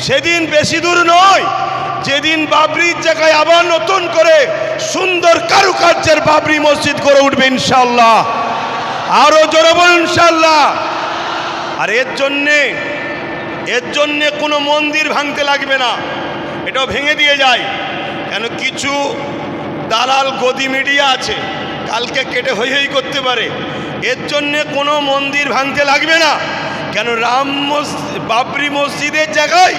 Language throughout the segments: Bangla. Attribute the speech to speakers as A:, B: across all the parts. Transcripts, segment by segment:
A: সেদিন বেশি দূর নয় যেদিন বাবরির জায়গায় আবার নতুন করে সুন্দর কারুকার্যের বাবরি মসজিদ করে উঠবে ইনশাআল্লাহ। আরো জোরে বলুন ইনশাআল্লাহ। আর এর জন্যে কোনো মন্দির ভাঙতে লাগবে না, এটাও ভেঙে দিয়ে যায়। কেন কিছু দালাল গদি মিডিয়া আছে, কালকে কেটে হই হই করতে পারে। এর জন্যে কোনো মন্দির ভাঙতে লাগবে না। কেন বাবরি মসজিদের জায়গায়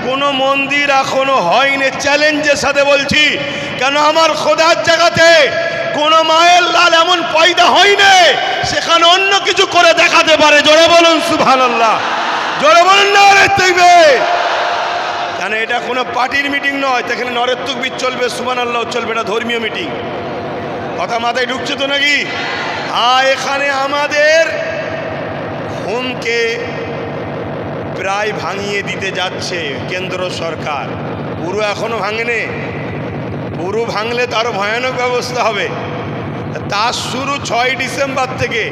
A: কোনো মন্দির এখনো হয়নি, চ্যালেঞ্জের সাথে বলছি। কেন আমার খোদার জায়গাতে কোনো মায়ের লাল এমন পয়দা হয়নি সেখানে অন্য কিছু করে দেখাতে পারে। জোরে বলুন সুবহানাল্লাহ, জোরে বলুন নারে তাকবীর। কেন এটা কোনো পার্টির মিটিং নয়, এখানে নরের তাকবীর চলবে, সুবহানাল্লাহ চলবে, এটা ধর্মীয় মিটিং। কথা মাথায় ঢুকছে তো নাকি? এখানে আমাদের হোমকে প্রায় ভাঙিয়ে দিতে যাচ্ছে কেন্দ্র সরকার। পুরো এখনো ভাঙেনি, পুরো ভাঙলে তারও ভয়ানক ব্যবস্থা হবে। তার শুরু 6 ডিসেম্বর থেকে।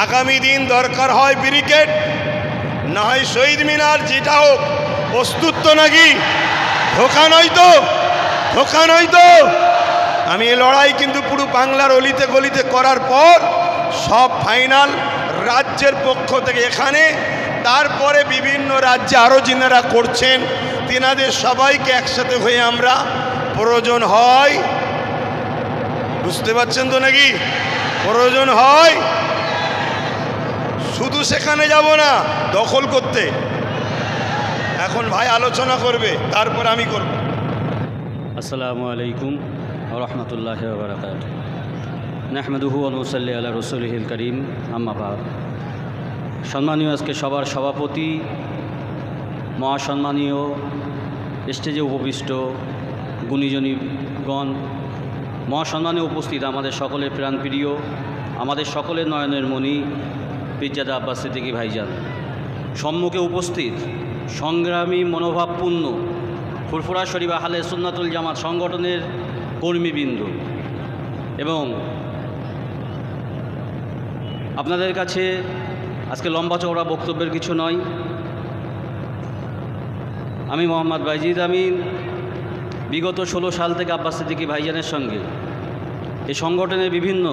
A: আগামী দিন দরকার হয় ব্যারিকেড, না হয় শহীদ মিনার, যেটা হোক। প্রস্তুত তো নাকি? ধোকা নয় তো, ধোকা নয় তো। আমি এই লড়াই কিন্তু পুরো বাংলার অলিতে গলিতে করার পর সব ফাইনাল রাজ্যের পক্ষ থেকে এখানে, তারপরে বিভিন্ন রাজ্যে আরও যিনারা করছেন তেনাদের সবাইকে একসাথে হয়ে আমরা প্রয়োজন হয়, বুঝতে পারছেন তো নাকি? প্রয়োজন হয় শুধু সেখানে যাব না দখল করতে। এখন ভাই আলোচনা করবে, তারপর আমি করব।
B: আসসালামু আলাইকুম ওয়া রাহমাতুল্লাহি ওয়া বারাকাতুহু। নাহমাদুহু ওয়া নুসাল্লি আলা রাসূলিহিল কারীম, আম্মা বা'দ। সম্মানীয় আজকে সবার সভাপতি, মহাসম্মানীয় স্টেজে উপবিষ্ট গুণীজনীগণ, মহাসম্মানে উপস্থিত আমাদের সকলের প্রাণপ্রিয়, আমাদের সকলের নয়নের মণি পীরজাদা আব্বাস সিদ্দিকী ভাইজান, সম্মুখে উপস্থিত সংগ্রামী মনোভাবপূর্ণ ফুরফুরা শরীফ আহলে সুন্নাতুল জামাত সংগঠনের কর্মীবৃন্দ, এবং আপনাদের কাছে আজকে লম্বা চওড়া বক্তব্যের কিছু নয়। আমি মোহাম্মদ বাইজিদ আমিন বিগত 16 সাল থেকে আব্বাস সিদ্দিকী ভাইজানের সঙ্গে এই সংগঠনের বিভিন্ন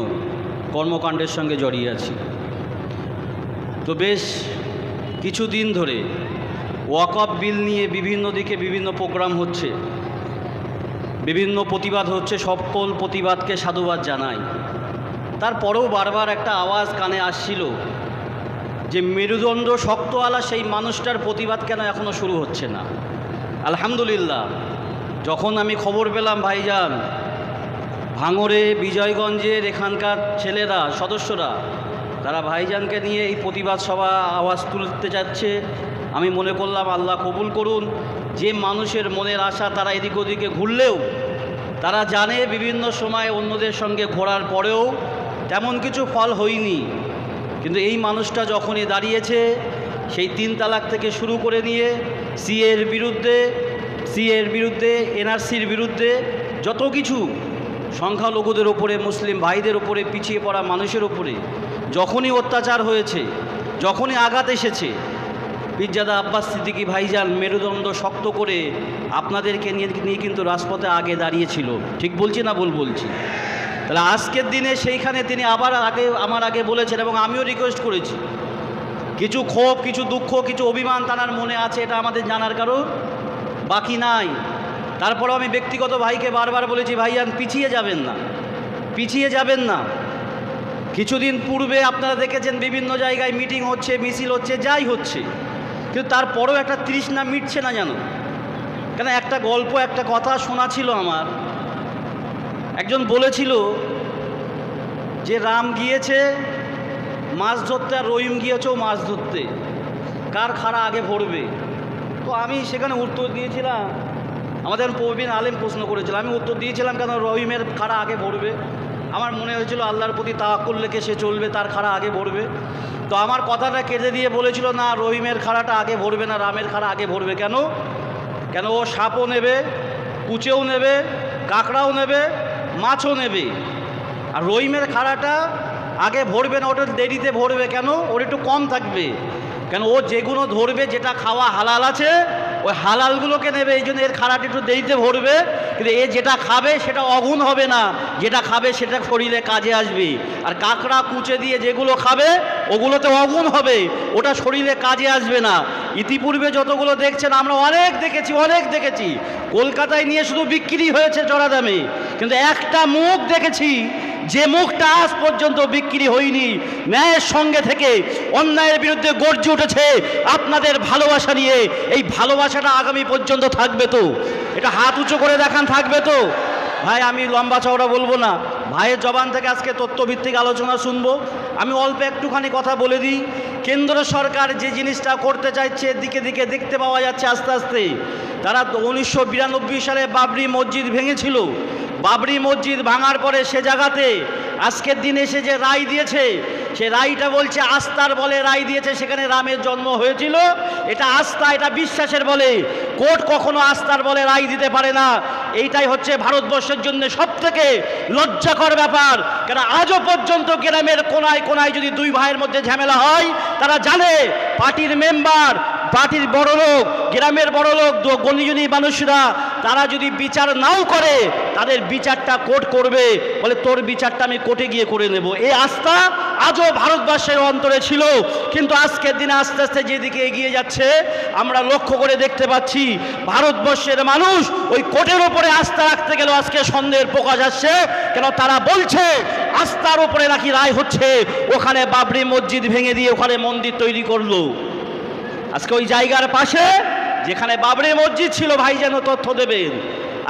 B: কর্মকাণ্ডের সঙ্গে জড়িয়ে আছি। তো বেশ কিছুদিন ধরে ওয়াকফ বিল নিয়ে বিভিন্ন দিকে বিভিন্ন প্রোগ্রাম হচ্ছে, বিভিন্ন প্রতিবাদ হচ্ছে। সকল প্রতিবাদকে সাধুবাদ জানাই। তারপরেও বারবার একটা আওয়াজ কানে আসছিল যে মেরুদণ্ড শক্তওয়ালা সেই মানুষটার প্রতিবাদ কেন এখনও শুরু হচ্ছে না। আলহামদুলিল্লাহ, যখন আমি খবর পেলাম ভাইজান ভাঙড়ে, বিজয়গঞ্জের এখানকার ছেলেরা, সদস্যরা, তারা ভাইজানকে নিয়ে এই প্রতিবাদ সভা আওয়াজ তুলতে যাচ্ছে, আমি মনে করলাম আল্লাহ কবুল করুন। যে মানুষের মনের আশা তারা এদিক ওদিকে ঘুরলেও তারা জানে বিভিন্ন সময় অন্যদের সঙ্গে ঘোরার পরেও তেমন কিছু ফল হয়নি, কিন্তু এই মানুষটা যখনই দাঁড়িয়েছে সেই 3 তালাক থেকে শুরু করে নিয়ে সিএর বিরুদ্ধে এনআরসির বিরুদ্ধে যত কিছু, সংখ্যালঘুদের ওপরে, মুসলিম ভাইদের ওপরে, পিছিয়ে পড়া মানুষের ওপরে যখনই অত্যাচার হয়েছে, যখনই আঘাত এসেছে, পীরজাদা আব্বাস সিদ্দিকী ভাইজান মেরুদণ্ড শক্ত করে আপনাদেরকে নিয়ে কিন্তু রাজপথে আগে দাঁড়িয়েছিল। ঠিক বলছি না ভুল বলছি? তাহলে আজকের দিনে সেইখানে তিনি আমার আগে বলেছেন, এবং আমিও রিকোয়েস্ট করেছি, কিছু ক্ষোভ, কিছু দুঃখ, কিছু অভিমান তার মনে আছে, এটা আমাদের জানার কারো বাকি নাই। তারপরেও আমি ব্যক্তিগত ভাইকে বারবার বলেছি, ভাইজান পিছিয়ে যাবেন না, পিছিয়ে যাবেন না। কিছুদিন পূর্বে আপনারা দেখেছেন বিভিন্ন জায়গায় মিটিং হচ্ছে, মিছিল হচ্ছে, যাই হচ্ছে, কিন্তু তারপরেও একটা তৃষ্ণা মিটছে না যেন। কেন একটা গল্প, একটা কথা শোনা ছিল আমার। একজন বলেছিল যে রাম গিয়েছে মাছ ধরতে আর রহিম গিয়েছেও মাছ ধরতে, কার খাড়া আগে ভরবে? তো আমি সেখানে উত্তর দিয়েছিলাম, আমাদের প্রবীণ আলেম প্রশ্ন করেছিল, আমি উত্তর দিয়েছিলাম কেন রহিমের খাড়া আগে ভরবে? আমার মনে হয়েছিল আল্লাহর প্রতি তাওয়াক্কুল রেখে সে চলবে, তার খাড়া আগে ভরবে। তো আমার কথাটা কেটে দিয়ে বলেছিল, না, রহিমের খাড়াটা আগে ভরবে না, রামের খাড়া আগে ভরবে। কেন? কেন ও সাপও নেবে, কুচেও নেবে, কাঁকড়াও নেবে, মাছও নেবে। আর রহিমের খাড়াটা আগে ভরবে না, ওটা দেরিতে ভরবে। কেন? ওর একটু কম থাকবে। কেন? ও যেগুলো ধরবে, যেটা খাওয়া হালাল আছে, ওই হালালগুলোকে নেবে, এই জন্য এর খারাপ একটু দেরিতে ভরবে, কিন্তু এ যেটা খাবে সেটা অগুণ হবে না, যেটা খাবে সেটা শরীরে কাজে আসবে। আর কাঁকড়া কুচে দিয়ে যেগুলো খাবে ওগুলোতে অগুণ হবে, ওটা শরীরে কাজে আসবে না। ইতিপূর্বে যতগুলো দেখছেন আমরা অনেক দেখেছি, কলকাতায় নিয়ে শুধু বিক্রি হয়েছে চড়া দামে, কিন্তু একটা মুখ দেখেছি যে মুখটা আজ পর্যন্ত বিক্রি হয়নি, ন্যায়ের সঙ্গে থেকে অন্যায়ের বিরুদ্ধে গর্জে উঠেছে আপনাদের ভালোবাসা নিয়ে। এই ভালোবাসাটা আগামী পর্যন্ত থাকবে তো? এটা হাত উঁচু করে দেখান, থাকবে তো? ভাই আমি লম্বা চওড়া বলবো না, ভাইয়ের জবান থেকে আজকে তথ্যভিত্তিক আলোচনা শুনবো। আমি অল্প একটুখানি কথা বলে দিই। কেন্দ্র সরকার যে জিনিসটা করতে চাইছে দিকে দিকে দেখতে পাওয়া যাচ্ছে আস্তে আস্তে। তারা 1992 সালে বাবরি মসজিদ ভেঙেছিল, বাবরি মসজিদ ভাঙার পরে সে জায়গাতে আজকের দিন এসে যে রায় দিয়েছে, সে রায়টা বলছে আস্থার বলে রায় দিয়েছে, সেখানে রামের জন্ম হয়েছিল, এটা আস্থা, এটা বিশ্বাসের বলে। কোর্ট কখনো আস্থার বলে রায় দিতে পারে না। এইটাই হচ্ছে ভারতবর্ষের জন্য সবথেকে লজ্জাকর ব্যাপার। কেন আজও পর্যন্ত গ্রামের কোনায় কোনায় যদি দুই ভাইয়ের মধ্যে ঝামেলা হয়, তারা জানে পার্টির মেম্বার, পার্টির বড় লোক, গ্রামের বড় লোক, গণিজনী মানুষরা, তারা যদি বিচার নাও করে তাদের বিচারটা কোর্ট করবে, বলে তোর বিচারটা আমি কোর্টে গিয়ে করে নেব। এই আস্থা আজও ভারতবর্ষের অন্তরে ছিল, কিন্তু আজকের দিনে আস্তে আস্তে যেদিকে এগিয়ে যাচ্ছে আমরা লক্ষ্য করে দেখতে পাচ্ছি ভারতবর্ষের মানুষ ওই কোর্টের ওপরে আস্থা রাখতে গেলেও আজকে সন্দেহের প্রকাশ আসছে। কেন তারা বলছে আস্থার ওপরে নাকি রায় হচ্ছে, ওখানে বাবরি মসজিদ ভেঙে দিয়ে ওখানে মন্দির তৈরি করলো। আজকে ওই জায়গার পাশে যেখানে বাবরি মসজিদ ছিল, ভাই যেন তথ্য দেবেন,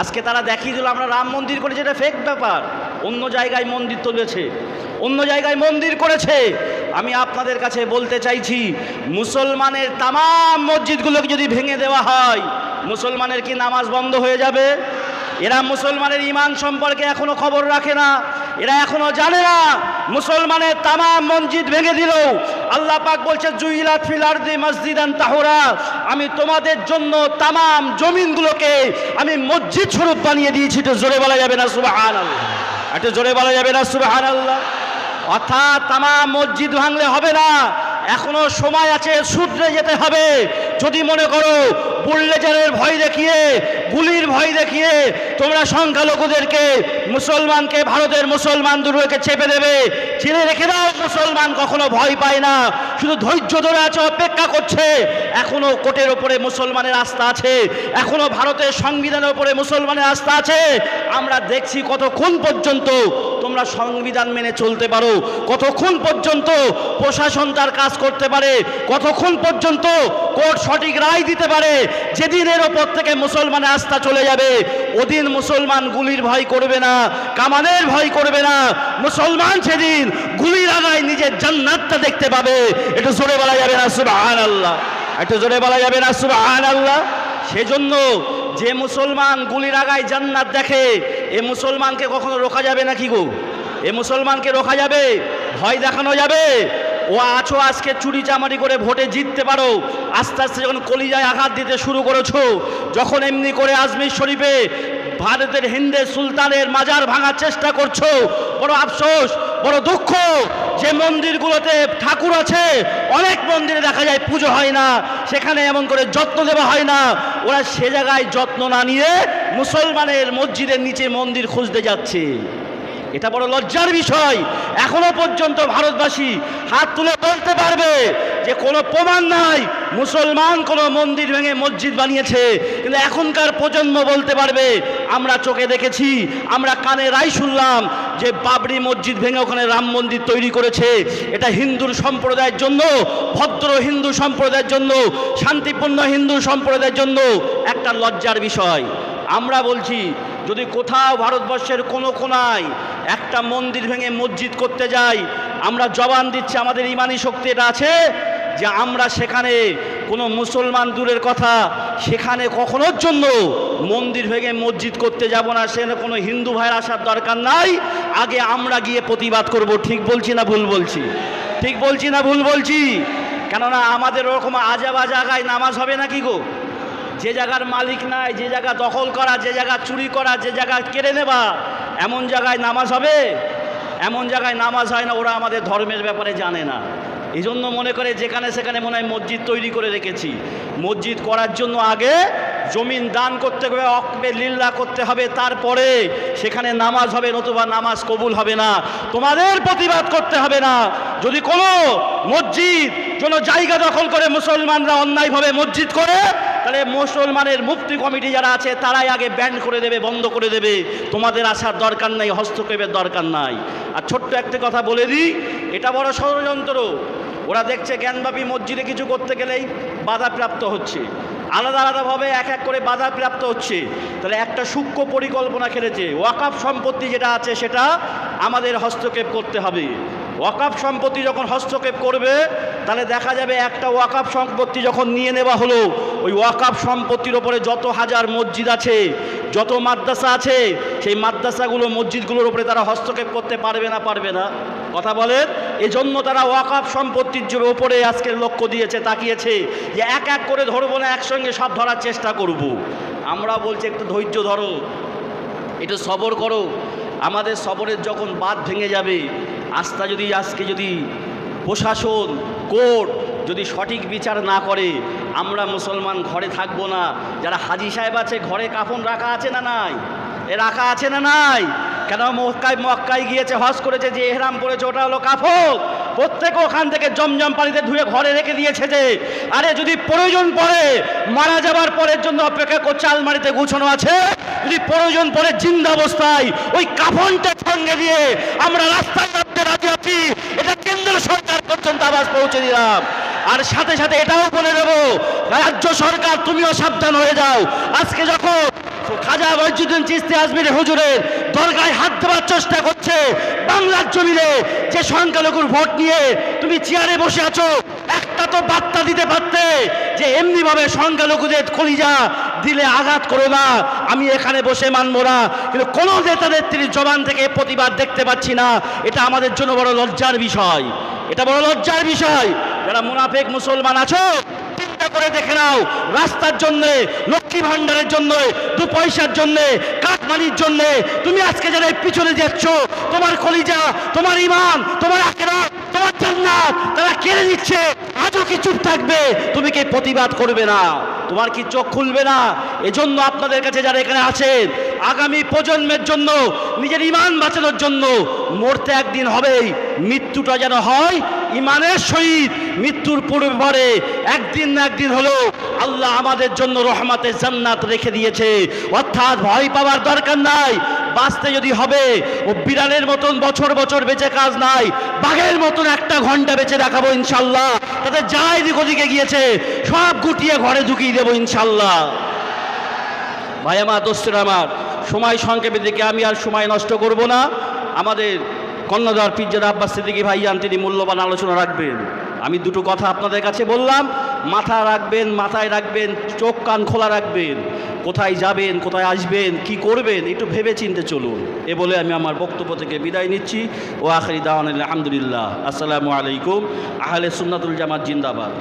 B: আজকে তারা দেখিয়ে দিল আমরা রাম মন্দির করেছি, এটা ফেক ব্যাপার। অন্য জায়গায় মন্দির তুলেছে, অন্য জায়গায় মন্দির করেছে। আমি আপনাদের কাছে বলতে চাইছি, মুসলমানের তামাম মসজিদগুলোকে যদি ভেঙে দেওয়া হয়, মুসলমানের কি নামাজ বন্ধ হয়ে যাবে? এরা মুসলমানের ঈমান সম্পর্কে এখনো খবর রাখে না, এরা এখনো জানে না। মুসলমানের তামাম মসজিদ ভেঙে দিল। আল্লাহ পাক বলছে জুইলাত ফিল আরদি মসজিদান তাহুরা, আমি তোমাদের জন্য তামাম জমিনগুলোকে আমি মসজিদ স্বরূপ বানিয়ে দিয়েছি। তো জোরে বলা যাবে না সুবহানাল্লাহ? একটু জোরে বলা যাবে না সুবহানাল্লাহ? অর্থাৎ তামাম মসজিদ ভাঙলে হবে না, এখনো সময় আছে, সূত্রে যেতে হবে। যদি মনে করো বুলডোজারের ভয় দেখিয়ে, গুলির ভয় দেখিয়ে তোমরা সংখ্যালঘুদেরকে, মুসলমানকে, ভারতের মুসলমান দুর্গকে চেপে দেবে, জেনে রেখে দাও মুসলমান কখনো ভয় পায় না, শুধু ধৈর্য ধরে আছে, অপেক্ষা করছে। এখনো কোর্টের ওপরে মুসলমানের আস্থা আছে, এখনো ভারতের সংবিধানের ওপরে মুসলমানের আস্থা আছে। আমরা দেখছি কতক্ষণ পর্যন্ত তোমরা সংবিধান মেনে চলতে পারো, কতক্ষণ পর্যন্ত প্রশাসন তার কাজ করতে পারে, কতক্ষণ পর্যন্ত কোর্ট সঠিক রায় দিতে পারে। যেদিন এর ওপর থেকে মুসলমানের আস্থা চলে যাবে, ওদিন মুসলমান গুলির ভয় করবে না, কামানের ভয় করবে না। মুসলমান সেদিন গুলির আগায় নিজের জান্নাতটা দেখতে পাবে। একটু জোরে বলা যাবে না সুবহানাল্লাহ? একটু জোরে বলা যাবে না সুবহানাল্লাহ? সেজন্য যে মুসলমান গুলির আগায় জান্নাত দেখে, এ মুসলমানকে কখনো রোকা যাবে নাকি গো? এ মুসলমানকে রোকা যাবে? ভয় দেখানো যাবে? ও আছো আজকে চুরি চামারি করে ভোটে জিততে পারো, আস্তে আস্তে যখন কলিজায় আঘাত দিতে শুরু করেছো, যখন এমনি করে আজমির শরীফে ভারতের হিন্দু সুলতানের মাজার ভাঙার চেষ্টা করছো, বড় আফসোস, বড় দুঃখ যে মন্দিরগুলোতে ঠাকুর আছে, অনেক মন্দিরে দেখা যায় পুজো হয় না, সেখানে এমন করে যত্ন দেওয়া হয় না। ওরা সে জায়গায় যত্ন না নিয়ে মুসলমানের মসজিদের নিচে মন্দির খুঁজতে যাচ্ছে। এটা বড় লজ্জার বিষয়। এখনো পর্যন্ত ভারতবাসী হাত তুলে বলতে পারবে যে কোনো প্রমাণ নাই মুসলমান কোনো মন্দির ভেঙে মসজিদ বানিয়েছে, কিন্তু এখনকার প্রজন্ম বলতে পারবে আমরা চোখে দেখেছি, আমরা কানে রায় শুনলাম যে বাবরি মসজিদ ভেঙে ওখানে রাম মন্দির তৈরি করেছে। এটা হিন্দুর সম্প্রদায়ের জন্য, ভদ্র হিন্দু সম্প্রদায়ের জন্য, শান্তিপূর্ণ হিন্দু সম্প্রদায়ের জন্য একটা লজ্জার বিষয়। আমরা বলছি যদি কোথাও ভারতবর্ষের কোনো কোনায় একটা মন্দির ভেঙে মসজিদ করতে যাই, আমরা জবান দিচ্ছি, আমাদের ইমানি শক্তি এটা আছে যে আমরা সেখানে কোনো মুসলমান দূরের কথা, সেখানে কখনোর জন্য মন্দির ভেঙে মসজিদ করতে যাব না। সেখানে কোনো হিন্দু ভাইয়ের আসার দরকার নাই, আগে আমরা গিয়ে প্রতিবাদ করব। ঠিক বলছি না ভুল বলছি? ঠিক বলছি না ভুল বলছি? কেননা আমাদের ওরকম আজাবা জায়গায় নামাজ হবে নাকি গো? যে জায়গার মালিক নাই, যে জায়গা দখল করা, যে জায়গা চুরি করা, যে জায়গা কেড়ে নেবা, এমন জায়গায় নামাজ হবে? এমন জায়গায় নামাজ হয় না। ওরা আমাদের ধর্মের ব্যাপারে জানে না। এই জন্য মনে করে যেখানে সেখানে মনে হয় মসজিদ তৈরি করে রেখেছি। মসজিদ করার জন্য আগে জমিন দান করতে হবে, অকবে লিল্লাহ করতে হবে, তারপরে সেখানে নামাজ হবে, নতুবা নামাজ কবুল হবে না। তোমাদের প্রতিবাদ করতে হবে না। যদি কোনো মসজিদ কোনো জায়গা দখল করে মুসলমানরা অন্যায়ভাবে মসজিদ করে, তাহলে মুসলমানের মুফতি কমিটি যারা আছে তারাই আগে ব্যান করে দেবে, বন্ধ করে দেবে। তোমাদের আসার দরকার নাই, হস্তক্ষেপের দরকার নাই। আর ছোট্ট একটা কথা বলে দিই, এটা বড় ষড়যন্ত্র। ওরা দেখছে জ্ঞানব্যাপী মসজিদে কিছু করতে গেলেই বাধাপ্রাপ্ত হচ্ছে, আলাদা আলাদাভাবে এক এক করে বাধাপ্রাপ্ত হচ্ছে। তাহলে একটা সূক্ষ্ম পরিকল্পনা খেলেছে, ওয়াকাফ সম্পত্তি যেটা আছে সেটা আমাদের হস্তক্ষেপ করতে হবে। ওয়াকাফ সম্পত্তি যখন হস্তক্ষেপ করবে, তাহলে দেখা যাবে একটা ওয়াকাফ সম্পত্তি যখন নিয়ে নেওয়া হলো, ওই ওয়াকাফ সম্পত্তির ওপরে যত হাজার মসজিদ আছে, যত মাদ্রাসা আছে, সেই মাদ্রাসাগুলো মসজিদগুলোর উপরে তারা হস্তক্ষেপ করতে পারবে না? পারবে না? কথা বলেন। এজন্য তারা ওয়াকাফ সম্পত্তির যে ওপরে আজকের লক্ষ্য দিয়েছে, তাকিয়েছে যে এক এক করে ধরবো না, একসঙ্গে সব ধরার চেষ্টা করব। আমরা বলছি একটু ধৈর্য ধরো, একটু সবর করো। আমাদের সবরের যখন বাঁধ ভেঙে যাবে, আজকে যদি প্রশাসন, কোর্ট যদি সঠিক বিচার না করে, আমরা মুসলমান ঘরে থাকবো না। যারা হাজি সাহেব আছে, ঘরে কাফন রাখা আছে না নাই? রাখা আছে না নাই? কেন মক্কায় গিয়েছে, হজ করেছে, যে এহরাম পরেছে ওটা হলো কাফন। প্রত্যেকে ওখান থেকে জমজম পানিতে ধুয়ে ঘরে রেখে দিয়েছে। যে আরে যদি প্রয়োজন পড়ে, মারা যাবার পরের জন্য অপেক্ষা করছে, আলমারিতে গুছানো আছে। যদি প্রয়োজন পড়ে জিন্দা অবস্থায় ওই কাফনটা সঙ্গে দিয়ে আমরা রাস্তায় নামতে রাজি আছি। এটা কেন্দ্র সরকার পর্যন্ত আওয়াজ পৌঁছে দিলাম। আর সাথে সাথে এটাও বলে দেবো, রাজ্য সরকার তুমিও সাবধান হয়ে যাও। আজকে যখন খাজা মঈনুদ্দিন চিশতি আজমির হুজুরের দরগায় হাত দেওয়ার চেষ্টা করছে বাংলার জমিনে, যে সংখ্যালঘুর ভোট নিয়ে তুমি চেয়ারে বসে আছো, একটা তো বার্তা দিতে পারতে যে এমনিভাবে সংখ্যালঘুদের কলিজা দিলে আঘাত করো না, আমি এখানে বসে মানবো না। কিন্তু কোনো নেতা নেত্রীর জবান থেকে প্রতিবাদ দেখতে পাচ্ছি না। এটা আমাদের জন্য বড় লজ্জার বিষয়। এটা বড় লজ্জার বিষয়। যারা মুনাফিক মুসলমান আছো, চিন্তা করে দেখে নাও, রাস্তার জন্য, লক্ষ্মী ভান্ডারের জন্য, 2 পয়সার জন্য, কাঠমানির জন্য তুমি আজকে যারা পিছনে যাচ্ছ, তোমার কলিজা, তোমার ঈমান, তোমার আখিরাত, তোমার জান্নাত তারা কেড়ে নিচ্ছে। আজও কি চুপ থাকবে? তুমি কি প্রতিবাদ করবে না? তোমার কি চোখ খুলবে না? এজন্য আপনাদের কাছে যারা এখানে আছেন, আগামী প্রজন্মের জন্য, নিজের ঈমান বাঁচানোর জন্য মরতে একদিন হবেই। মৃত্যুটা যেন হয় ঈমানের সহিত। মৃত্যুর পরে একদিন না একদিন হলো আল্লাহ আমাদের জন্য রহমতের জান্নাত রেখে দিয়েছে। অর্থাৎ ভয় পাওয়ার দরকার নাই। বাঁচতে যদি হবে, ও বিড়ালের মতন বছর বছর বেঁচে কাজ নাই, বাঘের মতন 1 ঘন্টা বেঁচে দেখাবো ইনশাল্লাহ। তাতে যা এদিক ওদিকে গিয়েছে সব গুটিয়ে ঘরে ঢুকিয়ে দেবো ইনশাল্লাহ। ভাই আমার, দোস্তের আমার, সময় সংক্ষেপের দিকে আমি আর সময় নষ্ট করব না। আমাদের কর্ণধার পীরজাদা আব্বাস সিদ্দিকী ভাইজান তিনি মূল্যবান আলোচনা রাখবেন। আমি 2টো কথা আপনাদের কাছে বললাম, মাথায় রাখবেন, চোখ কান খোলা রাখবেন। কোথায় যাবেন, কোথায় আসবেন, কি করবেন, একটু ভেবে চিন্তে চলুন। এ বলে আমি আমার বক্তব্য থেকে বিদায় নিচ্ছি। ও আখিরি দাওয়ানা আলহামদুলিল্লাহ। আসসালামু আলাইকুম। আহলে সুন্নাতুল জামাত জিন্দাবাদ।